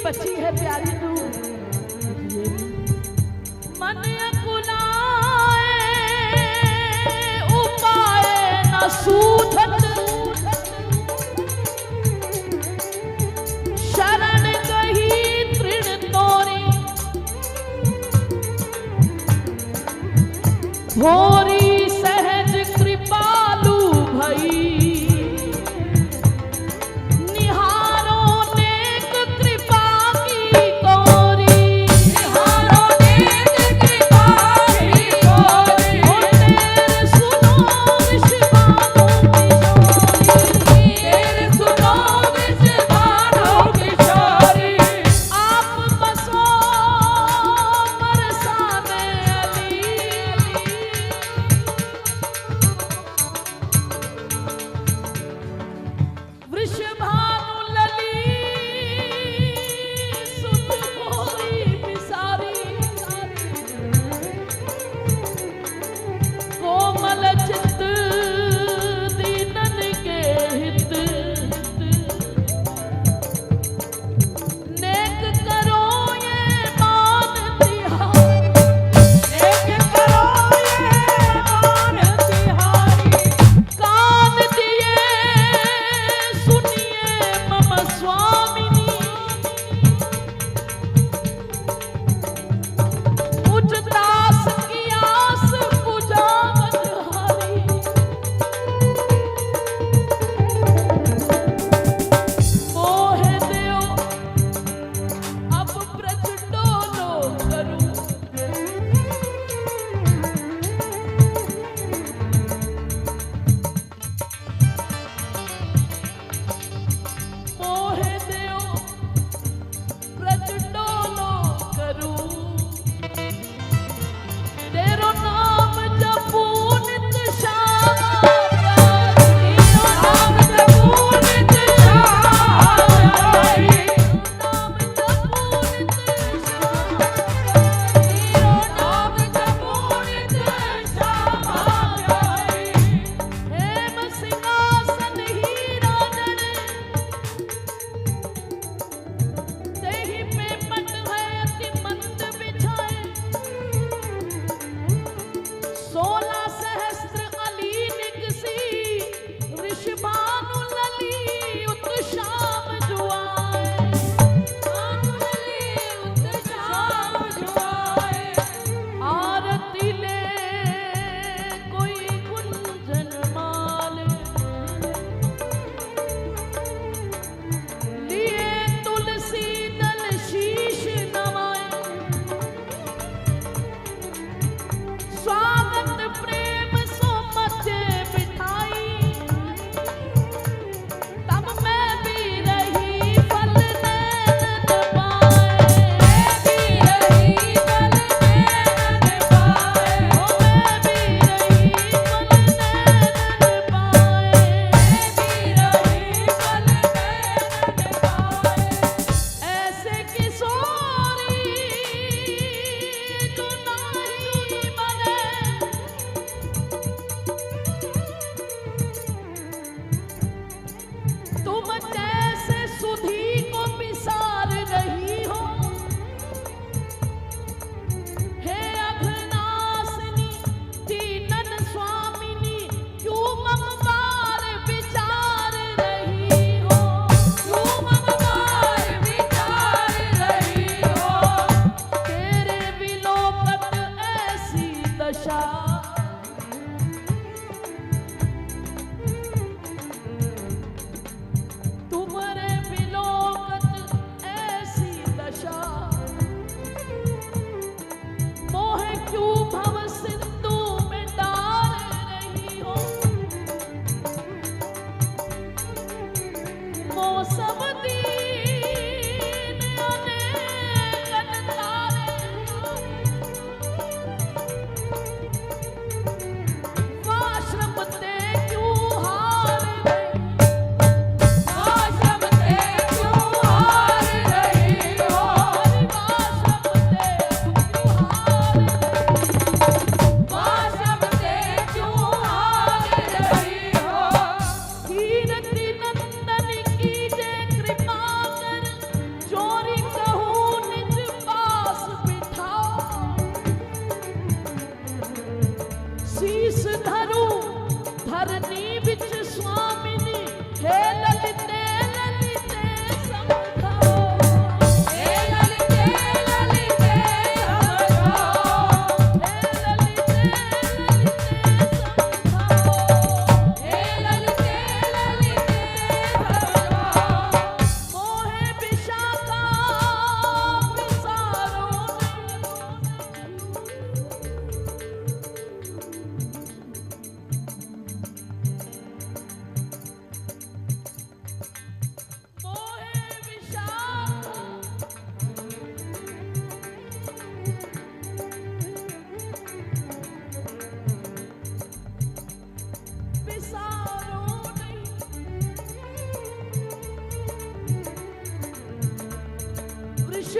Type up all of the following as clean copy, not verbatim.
बची है प्यारी तू। मन अकुलाए उपाय न सूझत, शरण गही तृण तोरी, भोरी सहज कृपालु भई,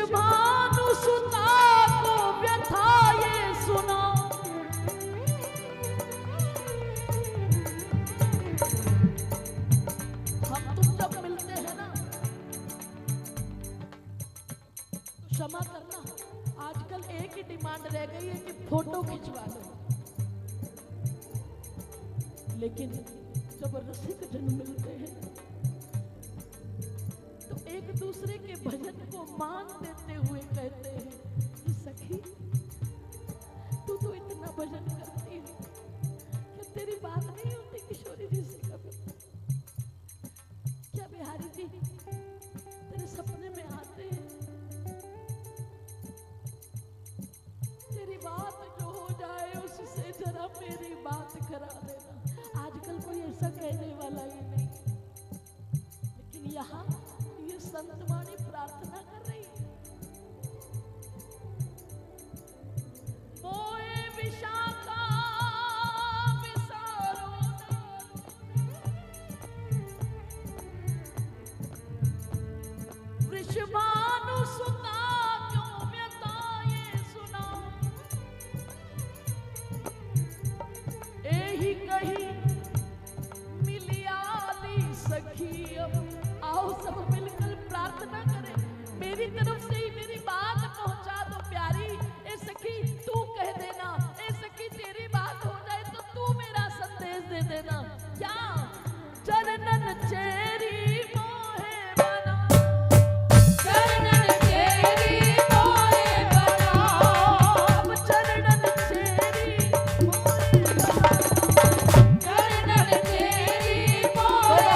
वृषभानु सुता को व्यथा ये सुना। हम तुम जब मिलते हैं ना तो क्षमा करना, आजकल एक ही डिमांड रह गई है कि फोटो खिंचवा लो। लेकिन जब रसिक जन मिलते हैं तो एक दूसरे के भजन को मान देते हुए कहते हैं कि सखी तू तो इतना भजन करती है, क्या तेरी बात नहीं होती किशोरी जी से कभी? क्या बिहारी जी तेरे सपने में आते हैं? तेरी बात जो हो जाए उससे जरा मेरी बात करा देना। आजकल कोई ऐसा कहने वाला ही नहीं, लेकिन यहाँ ये संतवाणी प्रार्थना कर रही है। मोए विशाखा विसारो वृषभानु सुता क्यों व्यथा ये सुना। एही कही सखी अब आओ सब मिलकर प्रार्थना करें। मेरी तरफ से ही मेरी बात पहुंचा दो प्यारी। ए सखी तू कह देना, ए सखी तेरी बात हो जाए तो तू मेरा संदेश दे देना। क्या चरणन चेरी मोहे बना, चरणन चेरी मोहे बना, अब चरणन चेरी मोहे बना, चरणन चेरी मोहे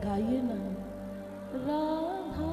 गाइए ना राधा।